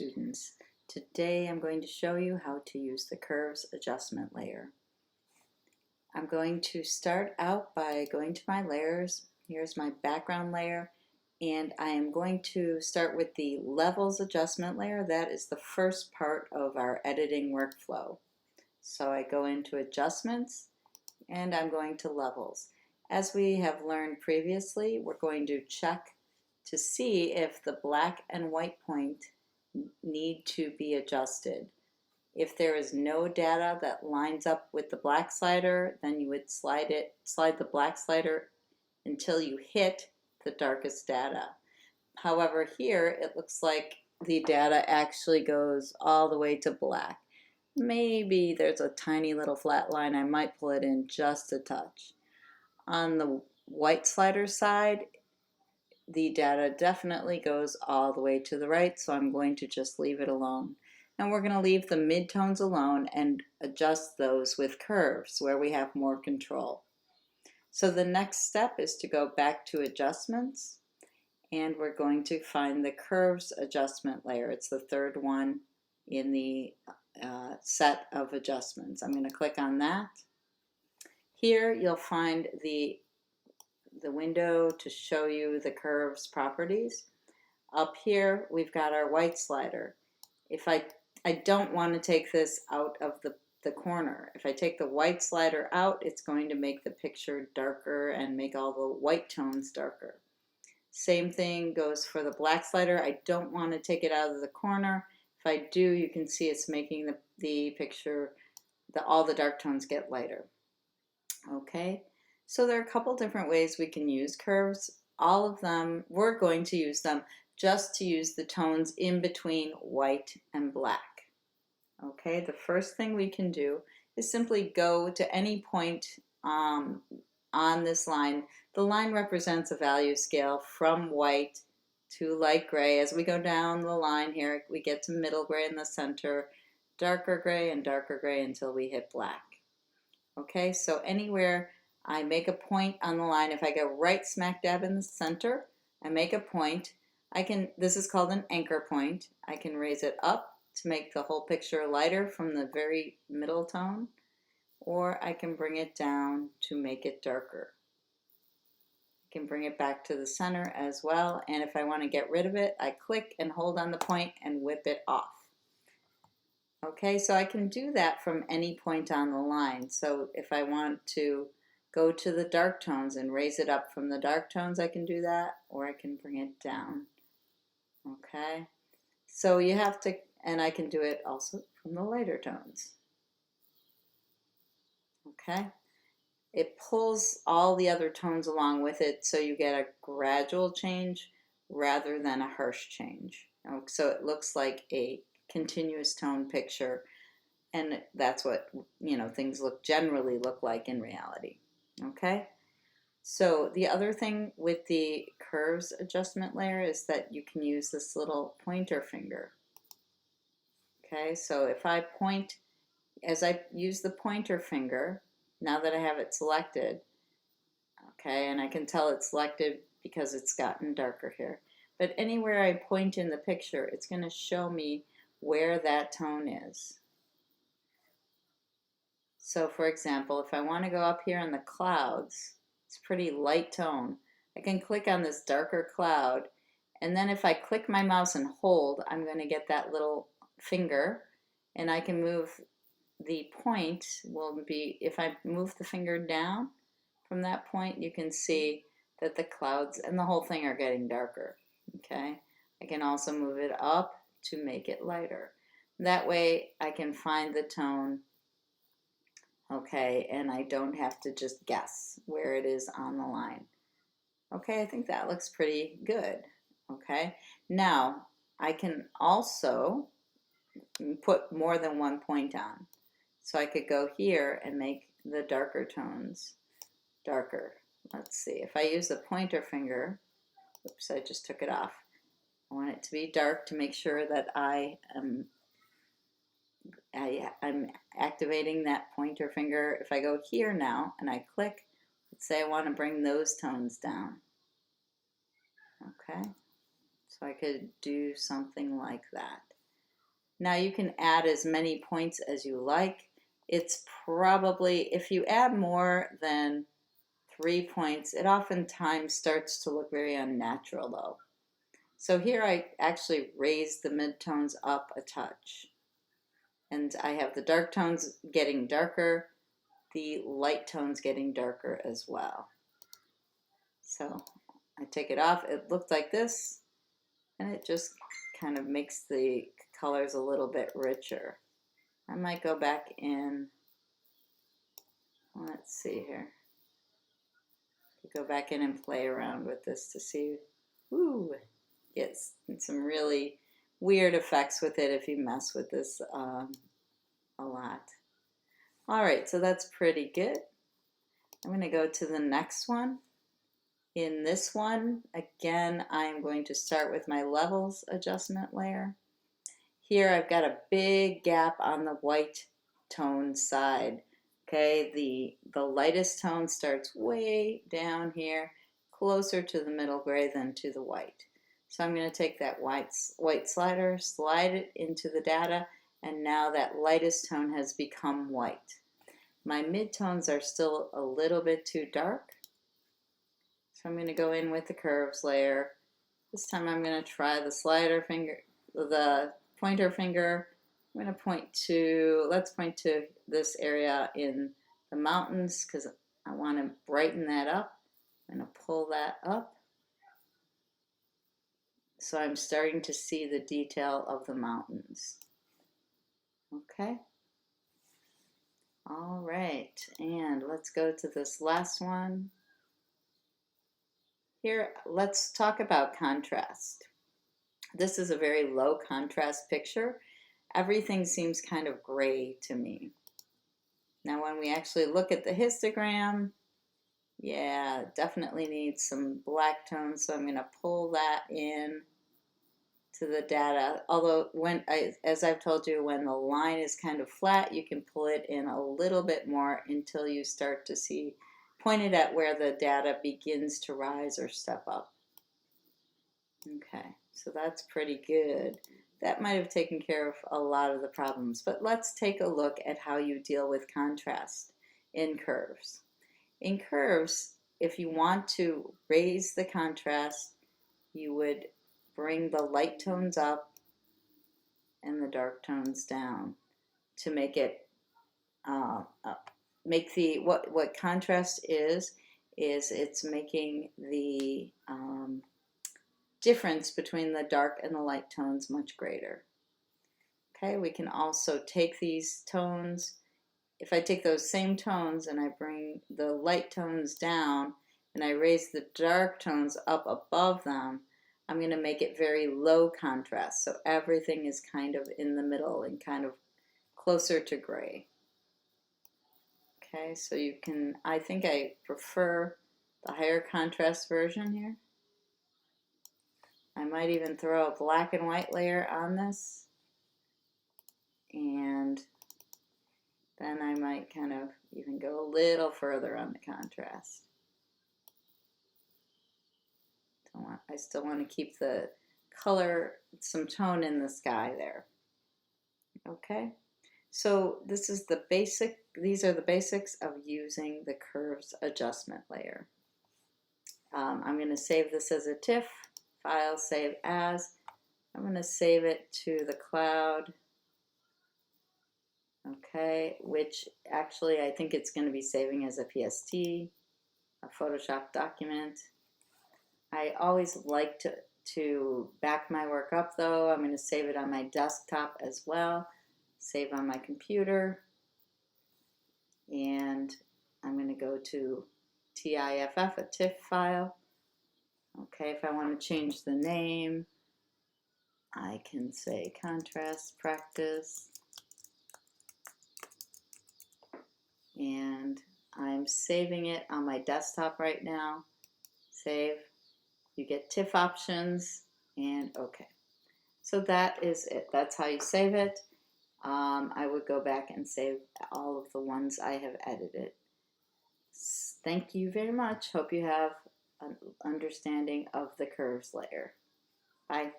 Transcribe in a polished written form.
students. Today I'm going to show you how to use the Curves Adjustment layer. I'm going to start out by going to my layers. Here's my background layer, and I am going to start with the Levels Adjustment layer. That is the first part of our editing workflow. So I go into Adjustments and I'm going to Levels. As we have learned previously, we're going to check to see if the black and white point need to be adjusted. If there is no data that lines up with the black slider, then you would slide the black slider until you hit the darkest data. However, here it looks like the data actually goes all the way to black. Maybe there's a tiny little flat line. I might pull it in just a touch. On the white slider side, the data definitely goes all the way to the right, so I'm going to just leave it alone. And we're going to leave the midtones alone and adjust those with curves where we have more control. So the next step is to go back to Adjustments, and we're going to find the Curves Adjustment layer. It's the third one in the set of adjustments. I'm going to click on that. Here you'll find the window to show you the curves properties. Up here we've got our white slider. If I don't want to take this out of the corner. If I take the white slider out, it's going to make the picture darker and make all the white tones darker. Same thing goes for the black slider. I don't want to take it out of the corner. If I do, you can see it's making the picture, all the dark tones get lighter. Okay, so there are a couple different ways we can use curves. All of them, we're going to use them just to use the tones in between white and black. Okay, the first thing we can do is simply go to any point on this line. The line represents a value scale from white to light gray. As we go down the line here, we get to middle gray in the center, darker gray and darker gray until we hit black. Okay, so anywhere I make a point on the line, if I go right smack dab in the center, I make a point. This is called an anchor point. I can raise it up to make the whole picture lighter from the very middle tone, or I can bring it down to make it darker. I can bring it back to the center as well, and if I want to get rid of it, I click and hold on the point and whip it off. Okay, so I can do that from any point on the line. So if I want to go to the dark tones and raise it up from the dark tones, I can do that, or I can bring it down. Okay, so you have to, and I can do it also from the lighter tones. Okay, it pulls all the other tones along with it, so you get a gradual change rather than a harsh change. So it looks like a continuous tone picture, and that's what things generally look like in reality. Okay, so the other thing with the curves adjustment layer is that you can use this little pointer finger. Okay, so if I point, as I use the pointer finger, now that I have it selected, okay, and I can tell it's selected because it's gotten darker here, but anywhere I point in the picture, it's going to show me where that tone is. So for example, if I want to go up here in the clouds, it's a pretty light tone. I can click on this darker cloud, and then if I click my mouse and hold, I'm going to get that little finger, and I can move the point. Will be, if I move the finger down from that point, you can see that the clouds and the whole thing are getting darker. Okay, I can also move it up to make it lighter. That way I can find the tone, okay, and I don't have to just guess where it is on the line. Okay, I think that looks pretty good. Okay, now I can also put more than one point on. So I could go here and make the darker tones darker. Let's see, if I use the pointer finger, oops, I just took it off. I want it to be dark to make sure that I'm activating that pointer finger. If I go here now and I click, let's say I want to bring those tones down. Okay, so I could do something like that. Now you can add as many points as you like. It's probably, if you add more than 3 points, it oftentimes starts to look very unnatural though. So here I actually raise the midtones up a touch. And I have the dark tones getting darker, the light tones getting darker as well. So I take it off, it looked like this, and it just kind of makes the colors a little bit richer. I might go back in, let's see here. Go back in and play around with this to see, ooh, get some really weird effects with it if you mess with this a lot. All right, so that's pretty good. I'm going to go to the next one. In this one, again, I'm going to start with my levels adjustment layer. Here I've got a big gap on the white tone side. Okay, the lightest tone starts way down here, closer to the middle gray than to the white. So I'm going to take that white slider, slide it into the data, and now that lightest tone has become white. My midtones are still a little bit too dark, so I'm going to go in with the curves layer. This time I'm going to try the slider finger, the pointer finger. I'm going to point to, let's point to this area in the mountains because I want to brighten that up. I'm going to pull that up. So I'm starting to see the detail of the mountains. Okay. All right, and let's go to this last one. Here, let's talk about contrast. This is a very low contrast picture. Everything seems kind of gray to me. Now when we actually look at the histogram, yeah, definitely needs some black tones, so I'm going to pull that in to the data. Although, as I've told you, when the line is kind of flat, you can pull it in a little bit more until you start to see pointed at where the data begins to rise or step up. Okay, so that's pretty good. That might have taken care of a lot of the problems, but let's take a look at how you deal with contrast in curves. In curves, if you want to raise the contrast, you would bring the light tones up and the dark tones down to make it make the what contrast is it's making the difference between the dark and the light tones much greater. Okay, we can also take these tones. If I take those same tones and I bring the light tones down and I raise the dark tones up above them, I'm going to make it very low contrast. So everything is kind of in the middle and kind of closer to gray. Okay, so you can, I think I prefer the higher contrast version here. I might even throw a black and white layer on this, and then I might kind of even go a little further on the contrast. I still want to keep the color, some tone in the sky there. Okay, so this is the basic, these are the basics of using the curves adjustment layer. I'm going to save this as a TIFF file, save as. I'm going to save it to the cloud. Okay, which actually I think it's going to be saving as a PST, a Photoshop document. I always like to back my work up though. I'm going to save it on my desktop as well, save on my computer, and I'm going to go to TIFF, a TIFF file. Okay, if I want to change the name, I can say contrast practice, and I'm saving it on my desktop right now. Save. You get TIFF options, and okay. So that is it. That's how you save it. I would go back and save all of the ones I have edited. Thank you very much. Hope you have an understanding of the curves layer. Bye.